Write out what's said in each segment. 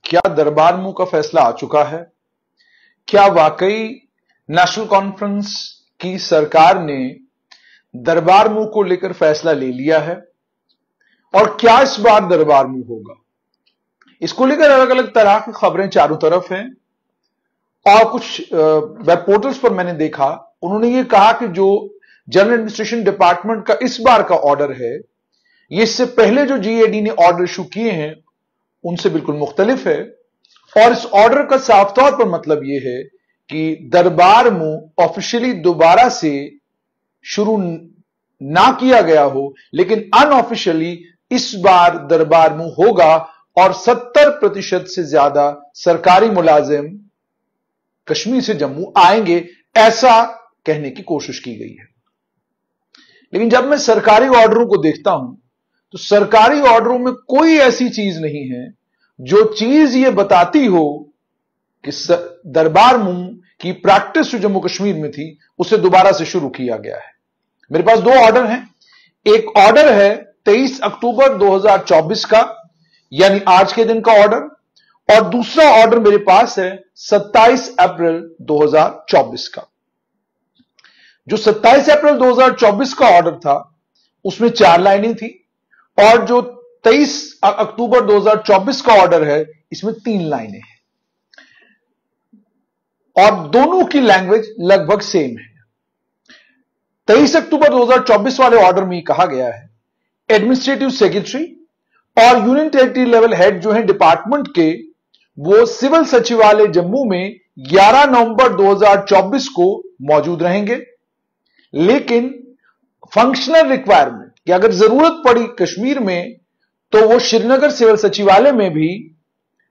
क्या दरबार मूव का फैसला आ चुका है? क्या वाकई नेशनल कॉन्फ्रेंस की सरकार ने दरबार मूव को लेकर फैसला ले लिया है? और क्या इस बार दरबार मूव होगा? इसको लेकर अलग अलग तरह की खबरें चारों तरफ हैं और कुछ वेब पोर्टल्स पर मैंने देखा, उन्होंने ये कहा कि जो जनरल एडमिनिस्ट्रेशन डिपार्टमेंट का इस बार का ऑर्डर है, ये इससे पहले जो जीएडी ने ऑर्डर इशू किए हैं उनसे बिल्कुल मुख्तलिफ है। और इस ऑर्डर का साफ तौर पर मतलब यह है कि दरबार मूव ऑफिशियली दोबारा से शुरू ना किया गया हो, लेकिन अनऑफिशियली इस बार दरबार मूव होगा और 70% से ज्यादा सरकारी मुलाजिम कश्मीर से जम्मू आएंगे, ऐसा कहने की कोशिश की गई है। लेकिन जब मैं सरकारी ऑर्डरों को देखता हूं तो सरकारी ऑर्डरों में कोई ऐसी चीज नहीं है जो चीज ये बताती हो कि दरबार मूव की प्रैक्टिस जो जम्मू कश्मीर में थी उसे दोबारा से शुरू किया गया है। मेरे पास दो ऑर्डर हैं। एक ऑर्डर है 23 अक्टूबर 2024 का, यानी आज के दिन का ऑर्डर, और दूसरा ऑर्डर मेरे पास है 27 अप्रैल 2024 का। जो 27 अप्रैल 2024 का ऑर्डर था उसमें 4 लाइनें थी और जो 23 अक्टूबर 2024 का ऑर्डर है इसमें 3 लाइनें हैं और दोनों की लैंग्वेज लगभग सेम है। 23 अक्टूबर 2024 वाले ऑर्डर में कहा गया है एडमिनिस्ट्रेटिव सेक्रेटरी और यूनियन टेरिटरी लेवल हेड जो है डिपार्टमेंट के, वो सिविल सचिवालय जम्मू में 11 नवंबर 2024 को मौजूद रहेंगे। लेकिन फंक्शनल रिक्वायरमेंट कि अगर जरूरत पड़ी कश्मीर में तो वो श्रीनगर सिविल सचिवालय में भी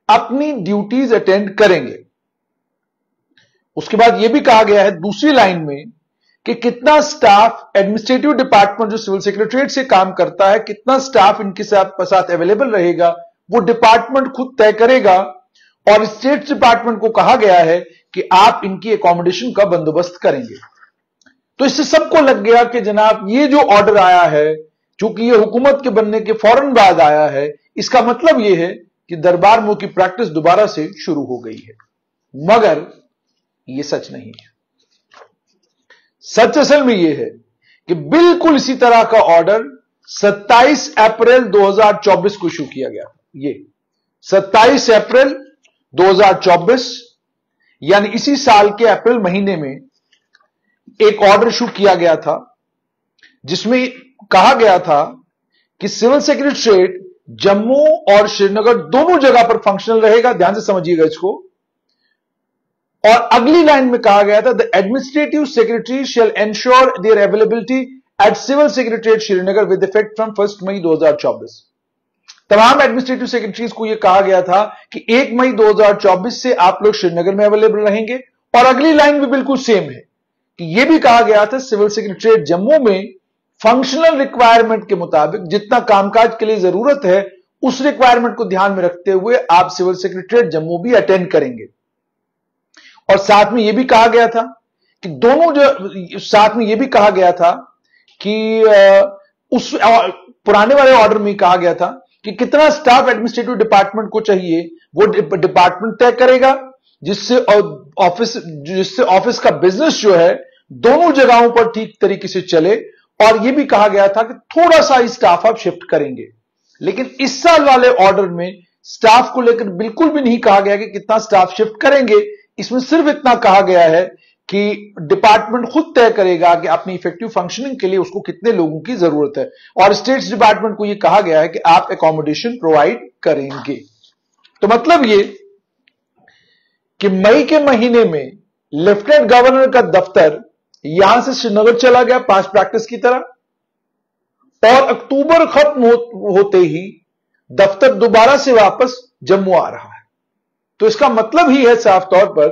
अपनी ड्यूटीज अटेंड करेंगे। उसके बाद यह भी कहा गया है दूसरी लाइन में कि कितना स्टाफ एडमिनिस्ट्रेटिव डिपार्टमेंट जो सिविल सेक्रेटरीट से काम करता है, कितना स्टाफ इनके साथ अवेलेबल रहेगा वो डिपार्टमेंट खुद तय करेगा। और स्टेट डिपार्टमेंट को कहा गया है कि आप इनकी एकोमोडेशन का बंदोबस्त करेंगे। तो इससे सबको लग गया कि जनाब ये जो ऑर्डर आया है, चूंकि ये हुकूमत के बनने के फौरन बाद आया है, इसका मतलब यह है कि दरबार मूव की प्रैक्टिस दोबारा से शुरू हो गई है। मगर यह सच नहीं है। सच असल में यह है कि बिल्कुल इसी तरह का ऑर्डर 27 अप्रैल 2024 को इशू किया गया। ये 27 अप्रैल 2024 यानी इसी साल के अप्रैल महीने में एक ऑर्डर इशू किया गया था जिसमें कहा गया था कि सिविल सेक्रेटरीट जम्मू और श्रीनगर दोनों जगह पर फंक्शनल रहेगा। ध्यान से समझिएगा इसको। और अगली लाइन में कहा गया था the administrative secretary shall ensure their availability at civil secretariat Srinagar with effect from 1 May 2024। तमाम एडमिनिस्ट्रेटिव सेक्रेटरीज को यह कहा गया था कि 1 मई 2024 से आप लोग श्रीनगर में अवेलेबल रहेंगे। और अगली लाइन भी बिल्कुल सेम है कि यह भी कहा गया था सिविल सेक्रेटरीट जम्मू में फंक्शनल रिक्वायरमेंट के मुताबिक जितना कामकाज के लिए जरूरत है उस रिक्वायरमेंट को ध्यान में रखते हुए आप सिविल सेक्रेटरीट जम्मू भी अटेंड करेंगे। और साथ में यह भी कहा गया था कि दोनों जो साथ में यह भी कहा गया था कि उस पुराने वाले ऑर्डर में कहा गया था कि कितना स्टाफ एडमिनिस्ट्रेटिव डिपार्टमेंट को चाहिए वो डिपार्टमेंट तय करेगा, जिससे ऑफिस का बिजनेस जो है दोनों जगहों पर ठीक तरीके से चले। और यह भी कहा गया था कि थोड़ा सा ही स्टाफ आप शिफ्ट करेंगे। लेकिन इस साल वाले ऑर्डर में स्टाफ को लेकर बिल्कुल भी नहीं कहा गया कि कितना स्टाफ शिफ्ट करेंगे। इसमें सिर्फ इतना कहा गया है कि डिपार्टमेंट खुद तय करेगा कि अपनी इफेक्टिव फंक्शनिंग के लिए उसको कितने लोगों की जरूरत है। और स्टेट्स डिपार्टमेंट को यह कहा गया है कि आप एकोमोडेशन प्रोवाइड करेंगे। तो मतलब ये कि मई के महीने में लेफ्टिनेंट गवर्नर का दफ्तर यहां से श्रीनगर चला गया पास्ट प्रैक्टिस की तरह, और अक्टूबर खत्म होते ही दफ्तर दोबारा से वापस जम्मू आ रहा है। तो इसका मतलब ही है साफ तौर पर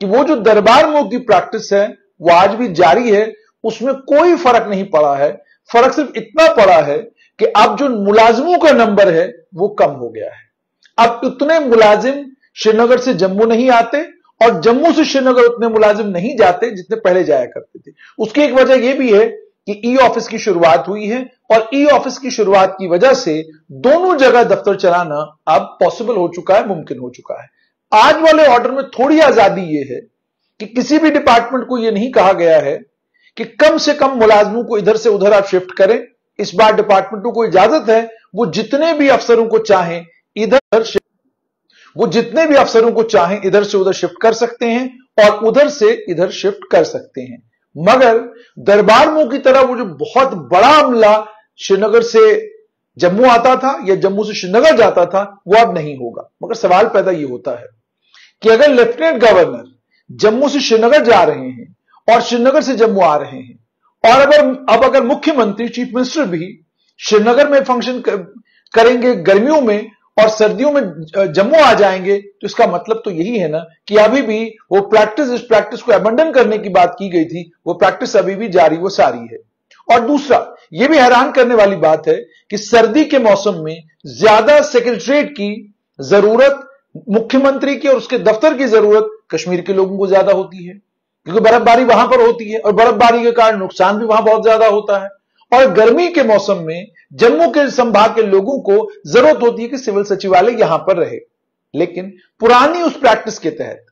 कि वो जो दरबार मूव की प्रैक्टिस है वो आज भी जारी है, उसमें कोई फर्क नहीं पड़ा है। फर्क सिर्फ इतना पड़ा है कि अब जो मुलाजिमों का नंबर है वो कम हो गया है। अब उतने मुलाजिम श्रीनगर से जम्मू नहीं आते और जम्मू से श्रीनगर उतने मुलाजिम नहीं जाते जितने पहले जाया करते थे। उसकी एक वजह यह भी है कि ई ऑफिस की शुरुआत हुई है और ई ऑफिस की शुरुआत की वजह से दोनों जगह दफ्तर चलाना अब पॉसिबल हो चुका है, मुमकिन हो चुका है। आज वाले ऑर्डर में थोड़ी आजादी यह है कि किसी भी डिपार्टमेंट को यह नहीं कहा गया है कि कम से कम मुलाजमों को इधर से उधर आप शिफ्ट करें। इस बार डिपार्टमेंटों को इजाजत है वो जितने भी अफसरों को चाहें इधर से उधर शिफ्ट कर सकते हैं और उधर से इधर शिफ्ट कर सकते हैं। मगर दरबार मूव की तरह वो जो बहुत बड़ा अमला श्रीनगर से जम्मू आता था या जम्मू से श्रीनगर जाता था वो अब नहीं होगा। मगर सवाल पैदा ये होता है कि अगर लेफ्टिनेंट गवर्नर जम्मू से श्रीनगर जा रहे हैं और श्रीनगर से जम्मू आ रहे हैं और अब अगर मुख्यमंत्री चीफ मिनिस्टर भी श्रीनगर में फंक्शन करेंगे गर्मियों में और सर्दियों में जम्मू आ जाएंगे, तो इसका मतलब तो यही है ना कि अभी भी वो इस प्रैक्टिस को अबंडन करने की बात की गई थी, वो प्रैक्टिस अभी भी जारी वो सारी है। और दूसरा ये भी हैरान करने वाली बात है कि सर्दी के मौसम में ज्यादा सेक्रेटरीट की जरूरत मुख्यमंत्री की और उसके दफ्तर की जरूरत कश्मीर के लोगों को ज्यादा होती है, क्योंकि बर्फबारी वहां पर होती है और बर्फबारी के कारण नुकसान भी वहां बहुत ज्यादा होता है। और गर्मी के मौसम में जम्मू के संभाग के लोगों को जरूरत होती है कि सिविल सचिवालय यहां पर रहे। लेकिन पुरानी उस प्रैक्टिस के तहत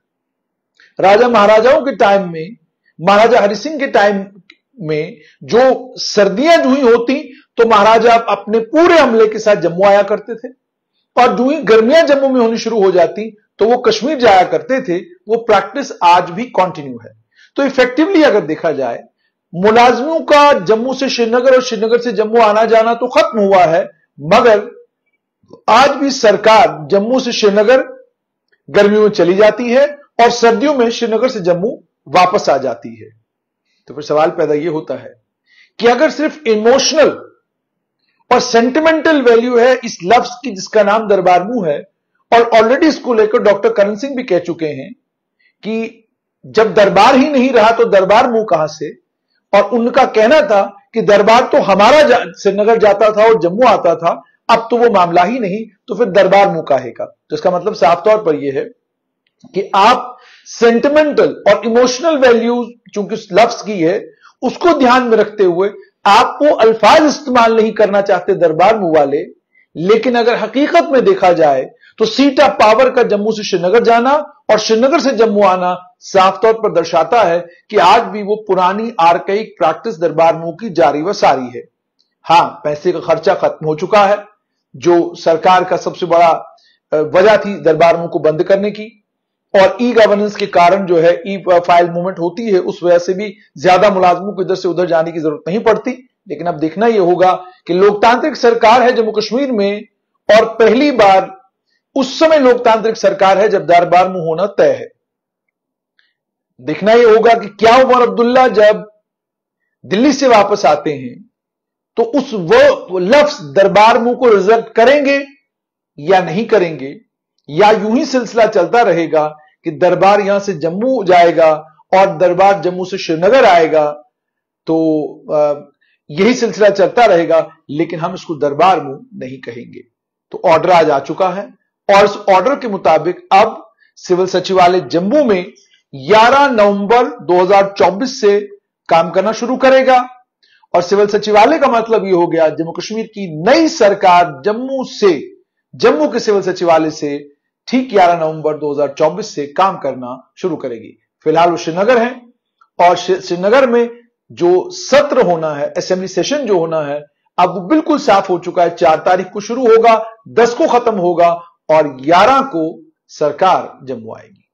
राजा महाराजाओं के टाइम में, महाराजा हरि सिंह के टाइम में जो सर्दियां जो ही होती तो महाराजा अपने पूरे अमले के साथ जम्मू आया करते थे और जो ही गर्मियां जम्मू में होनी शुरू हो जाती तो वो कश्मीर जाया करते थे। वो प्रैक्टिस आज भी कंटिन्यू है। तो इफेक्टिवली अगर देखा जाए मुलाजमों का जम्मू से श्रीनगर और श्रीनगर से जम्मू आना जाना तो खत्म हुआ है, मगर आज भी सरकार जम्मू से श्रीनगर गर्मियों में चली जाती है और सर्दियों में श्रीनगर से जम्मू वापस आ जाती है। तो फिर सवाल पैदा यह होता है कि अगर सिर्फ इमोशनल और सेंटिमेंटल वैल्यू है इस लफ्ज की जिसका नाम दरबार मूव है, और ऑलरेडी इसको लेकर डॉक्टर करण सिंह भी कह चुके हैं कि जब दरबार ही नहीं रहा तो दरबार मूव कहां से, और उनका कहना था कि दरबार तो हमारा श्रीनगर जाता था और जम्मू आता था, अब तो वो मामला ही नहीं, तो फिर दरबार मूव काहे का। तो इसका मतलब साफ तौर पर यह है कि आप सेंटिमेंटल और इमोशनल वैल्यू चूंकि उस लफ्ज की है उसको ध्यान में रखते हुए आप वो अल्फाज इस्तेमाल नहीं करना चाहते दरबार मूव वाले। लेकिन अगर हकीकत में देखा जाए तो सीट ऑफ पावर का जम्मू से श्रीनगर जाना और श्रीनगर से जम्मू आना साफ तौर पर दर्शाता है कि आज भी वो पुरानी आर्काइक प्रैक्टिस दरबार मूव की जारी व सारी है। हां, पैसे का खर्चा खत्म हो चुका है, जो सरकार का सबसे बड़ा वजह थी दरबार मूव को बंद करने की, और ई गवर्नेंस के कारण जो है ई फाइल मूवमेंट होती है, उस वजह से भी ज्यादा मुलाजमों को इधर से उधर जाने की जरूरत नहीं पड़ती। लेकिन अब देखना यह होगा कि लोकतांत्रिक सरकार है जम्मू कश्मीर में, और पहली बार उस समय लोकतांत्रिक सरकार है जब दरबार मूव होना तय है। देखना यह होगा कि क्या उमर अब्दुल्ला जब दिल्ली से वापस आते हैं तो वो लफ्ज दरबार मूव को रिजर्व करेंगे या नहीं करेंगे, या यूं ही सिलसिला चलता रहेगा कि दरबार यहां से जम्मू जाएगा और दरबार जम्मू से श्रीनगर आएगा। तो यही सिलसिला चलता रहेगा, लेकिन हम इसको दरबार मूव नहीं कहेंगे। तो ऑर्डर आज आ चुका है और इस ऑर्डर के मुताबिक अब सिविल सचिवालय जम्मू में 11 नवंबर 2024 से काम करना शुरू करेगा। और सिविल सचिवालय का मतलब यह हो गया जम्मू कश्मीर की नई सरकार जम्मू के सिविल सचिवालय से ठीक 11 नवंबर 2024 से काम करना शुरू करेगी। फिलहाल वो श्रीनगर है और श्रीनगर में जो सत्र होना है, असेंबली सेशन जो होना है, अब बिल्कुल साफ हो चुका है। 4 तारीख को शुरू होगा, 10 को खत्म होगा और 11 को सरकार जम्मू आएगी।